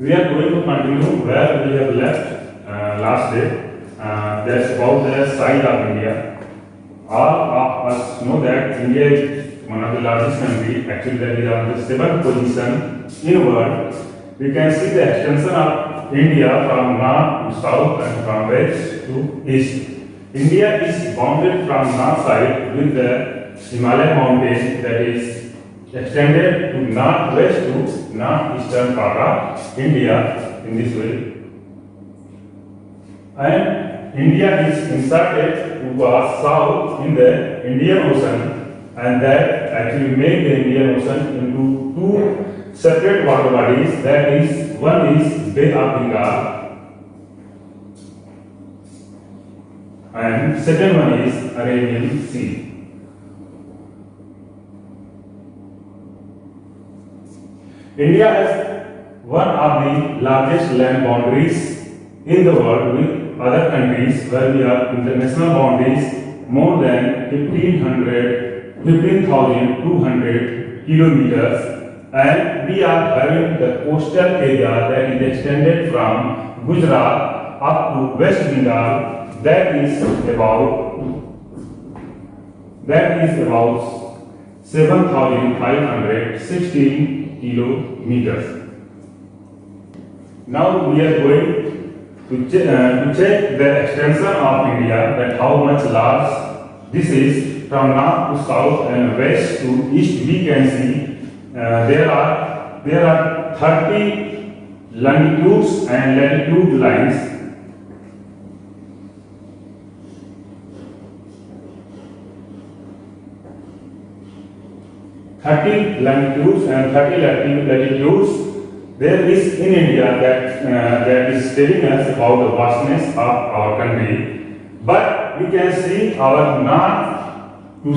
We are going to continue where we have left last day. That's about the size of India. All of us know that India is one of the largest countries. Actually, that is on the seventh position in the world. We can see the extension of India from north to south and from west to east. India is bounded from north side with the Himalayan mountain that is extended to northwest to northeastern part of India in this way. And India is inserted towards south in the Indian Ocean, and that actually made the Indian Ocean into two separate water bodies. That is, one is Bay of Bengal and second one is Arabian Sea. India has one of the largest land boundaries in the world with other countries, where we have international boundaries more than 15,200 kilometers, and we are having the coastal area that is extended from Gujarat up to West Bengal. That is about 7,516 kilometers. Now we are going to check the extension of India, that how much large this is from north to south and west to east. We can see there are 30 longitudes and latitude lines. 30 longitudes and 30 latitudes there is in India, that is telling us about the vastness of our country. But we can see our north to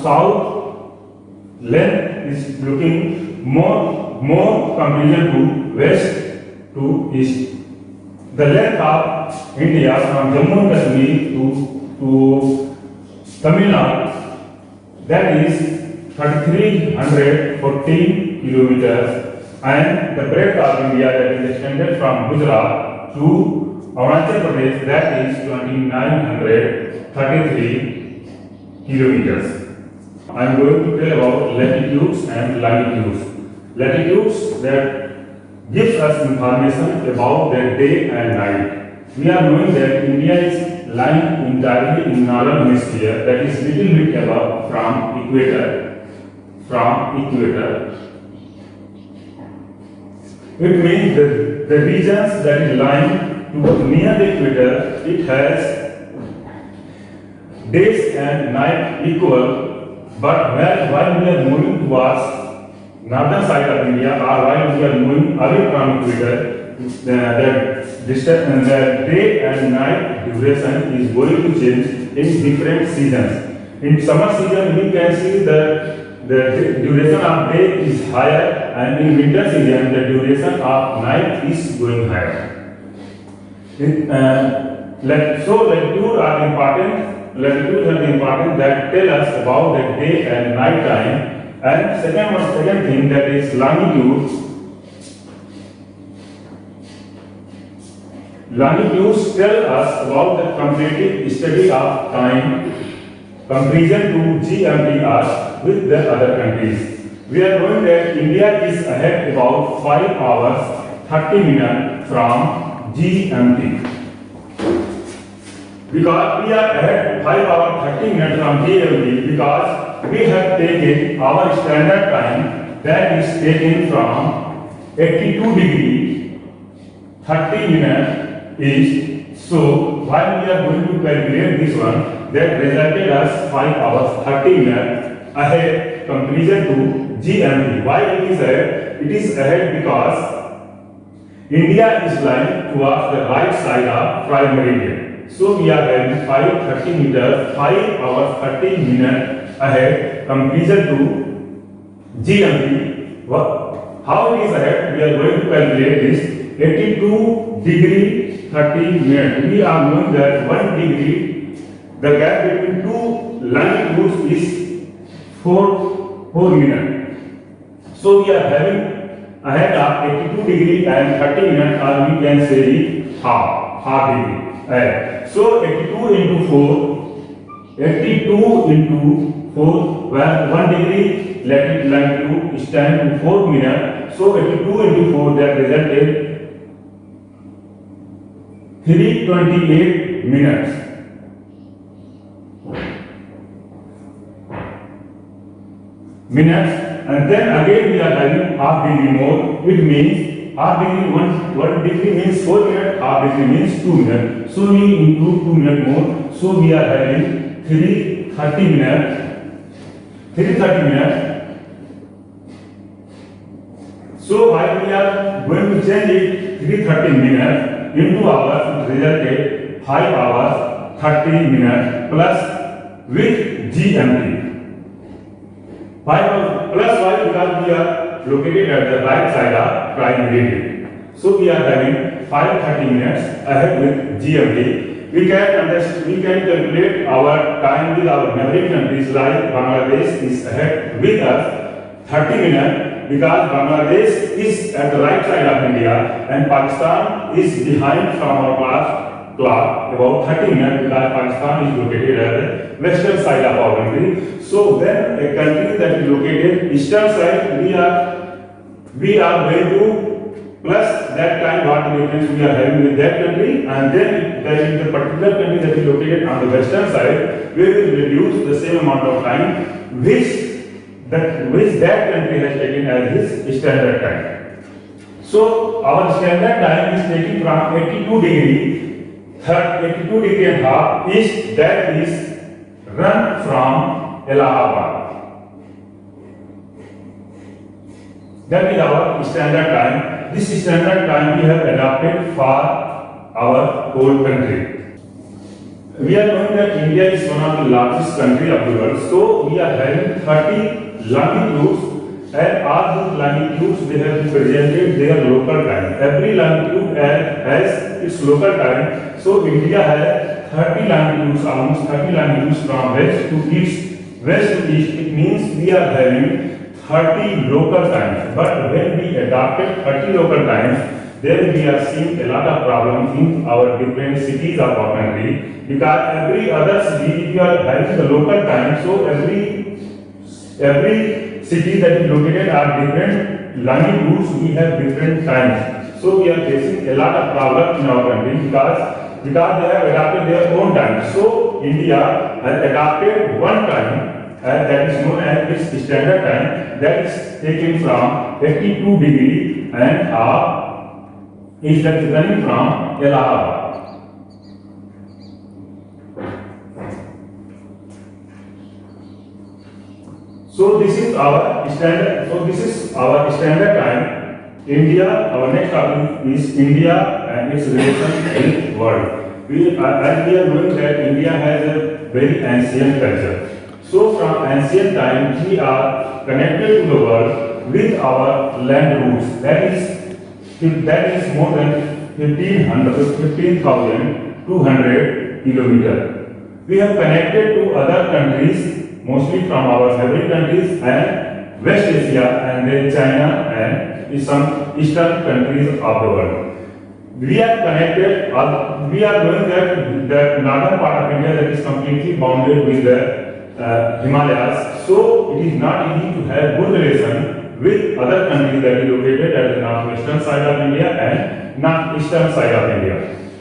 south length is looking more comparison to west to east. The length of India from Jammu and Kashmir to Tamil Nadu, that is 3,314 kilometers, and the breadth of India, that is extended from Gujarat to Arunachal Pradesh, that is 2,933 kilometers. I am going to tell about latitudes and longitudes. Latitudes that gives us information about the day and night. We are knowing that India is lying entirely in northern hemisphere, that is little bit above from equator. It means the regions that is lying to near the equator, it has days and night equal. But while we are moving towards northern side of India, or while we are moving away from equator, the day and night duration is going to change in different seasons. In summer season, we can see that the duration of day is higher, and in winter season the duration of night is going higher. So latitudes are important. Latitudes are important that tell us about the day and night time. And second thing, that is longitudes. Longitudes tell us about the comparative study of time, comparison to GMT with the other countries. We are knowing that India is ahead about 5 hours 30 minutes from GMT. Because we are ahead 5 hours 30 minutes from GMT, because we have taken our standard time, that is taken from 82 degree 30 minutes east. So while we are going to calculate this one, that resulted us 5 hours 30 minutes ahead comparison to GMT. Why it is ahead? It is ahead because India is lying towards the right side of prime meridian. So we are having 5 hours 30 minutes ahead comparison to GMT. How it is ahead? We are going to calculate this. 82 degree 30 minutes. We are knowing that 1 degree, the gap between two longitudes is 4 minutes. So we are having ahead of 82 degree and 30 minutes, or we can say it half degree ahead. So 82 into 4, where 1 degree latitude stand to 4 minutes. So 82 into 4, that resulted 328 minutes. And then again we are having half degree more. It means half degree, 1 degree means 4 minutes, half degree means 2 minutes. So we include 2 minutes more. So we are having 330 minutes. So while we are going to change it 330 minutes into hours, it resulted 5 hours 30 minutes plus with GMT. 5 hours plus 5 because we are located at the right side of prime meridian. So we are having 5:30 minutes ahead with GMT. We can calculate our time with our neighboring countries, like Bangladesh is ahead with us 30 minutes because Bangladesh is at the right side of India and Pakistan is behind from our clock about 30 minutes because Pakistan is located at the western side of our country. So when a country that is located eastern side, we are going to plus that time what difference we are having with that country, and then there is the particular country that is located on the western side, we will reduce the same amount of time which that country has taken as its standard time. So our standard time is taken from 82 degree and half east, that is run from Allahabad. That is our standard time. This standard time we have adopted for our whole country. We are knowing that India is one of the largest country of the world. So we are having 30 longitudes, and all these longitudes they have presented their local time. Every longitude has its local time. So India has 30 longitudes, almost 30 longitudes from west to east. It means we are having 30 local times. But when we adopted 30 local times, then we are seeing a lot of problems in our different cities of our country, because every other city we are having the local time. So every city that is located are different longitudes, we have different times. So we are facing a lot of problems in our country because they have adopted their own time. So India has adopted one time that is known as its standard time, that is taken from 82 degree and half, is that running from Allahabad. So this is our standard time. India, our next topic is India and its relation with world. As we are knowing that India has a very ancient culture. So from ancient time we are connected to the world with our land routes. That is more than 15,200 kilometers. We have connected to other countries, mostly from our neighboring countries and West Asia, and then China and some eastern countries of the world. We are connected. We are knowing that the northern part of India that is completely bounded with the Himalayas. So it is not easy to have good relation with other countries that is located at the northwestern side of India and northeastern side of India.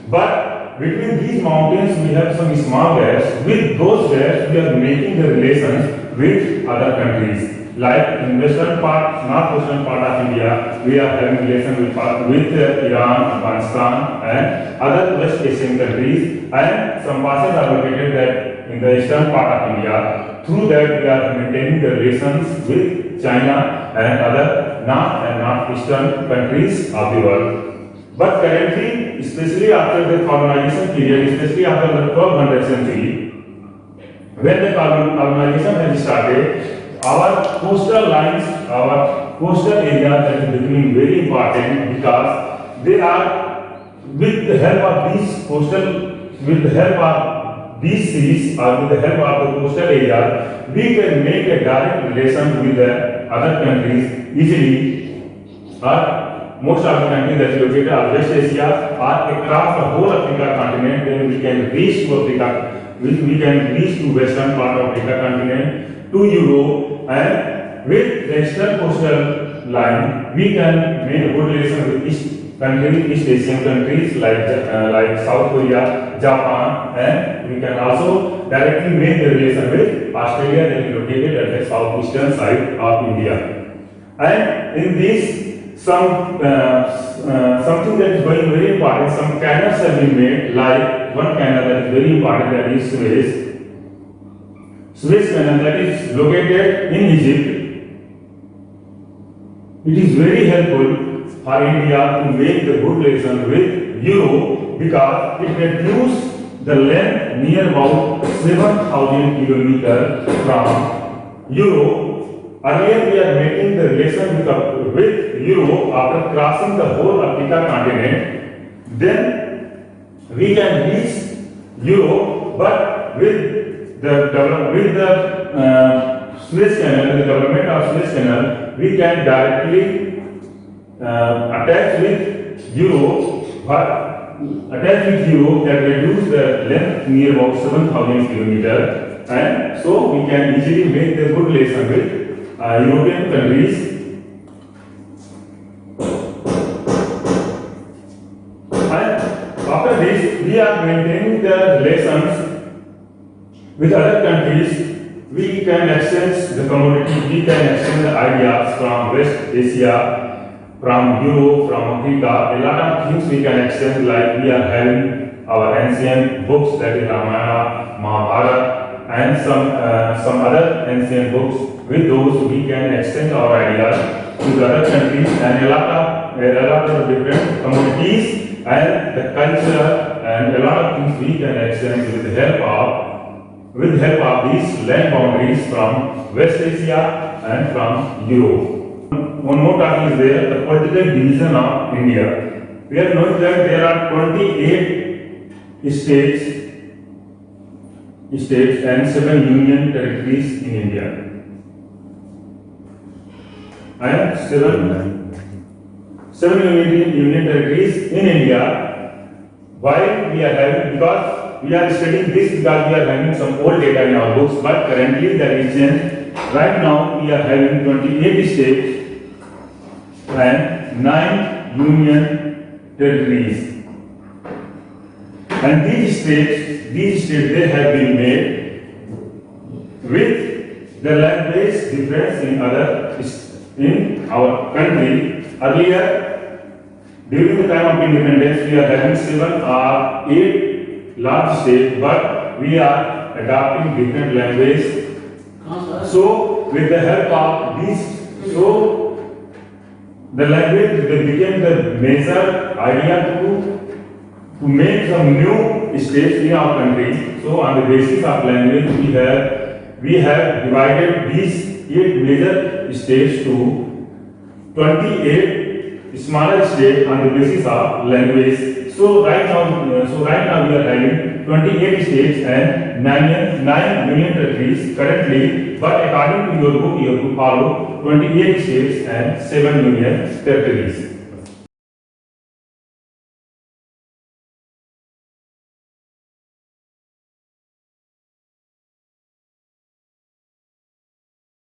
But between these mountains we have some small gaps. With those gaps we are making the relations with other countries. Like in western part, northwestern part of India, we are having relations with Iran, Afghanistan and other West Asian countries, and some parts are located that in the eastern part of India. Through that we are maintaining the relations with China and other north and northeastern countries of the world. But currently, especially after the colonization period, especially after the 1200th century, when the colonization has started, our coastal lines, our coastal area that is becoming very important, because they are, with the help of these seas or with the help of the coastal area, we can make a direct relation with the other countries easily. most of the countries that is located are West Asia or across the whole Africa continent. Then we can reach to Africa, we can reach to western part of Africa continent, to Europe, and with the eastern coastal line, we can make a good relation with East Asian countries like South Korea, Japan, and we can also directly make the relation with Australia that is located at the southeastern side of India. And in this, something that is very important, some canals have been made, like one canal that is very important, that is Suez Canal, that is located in Egypt. It is very helpful for India to make the good relation with Europe because it reduces the length near about 7,000 kilometers from Europe. Earlier we are making the relation with Europe after crossing the whole Africa continent. Then we can reach Europe, but with the Suez Canal, the development of Suez Canal, we can directly attach with Europe, but attach with Europe that reduce the length near about 7,000 kilometers, and so we can easily make the good relation with European countries. And after this, we are maintaining the relations with other countries. We can exchange the commodities, we can exchange the ideas from West Asia, from Europe, from Africa. A lot of things we can exchange, like we are having our ancient books, that is Ramayana, Mahabharata, and some other ancient books. With those, we can exchange our ideas with other countries, and a lot of different commodities and the culture, and a lot of things we can exchange with the help of these land boundaries from West Asia and from Europe. One more topic is there, the political division of India. We are knowing that there are 28 states and 7 union territories in India. And 7 union territories in India. Why we are having? Because we are studying this because we are having some old data in our books, but currently the region, right now we are having 28 states and 9 union territories. And these states they have been made with the language difference in our country. Earlier, during the time of independence, we are having 7 or 8 large states, but we are adopting different language. So, with the help of these, the language became the major idea to make some new states in our country. So, on the basis of language, we have divided these 8 major states to 28 smaller states on the basis of language. So right now we are having 28 states and 9 union territories currently. But according to your book, you have to follow 28 states and 7 union territories.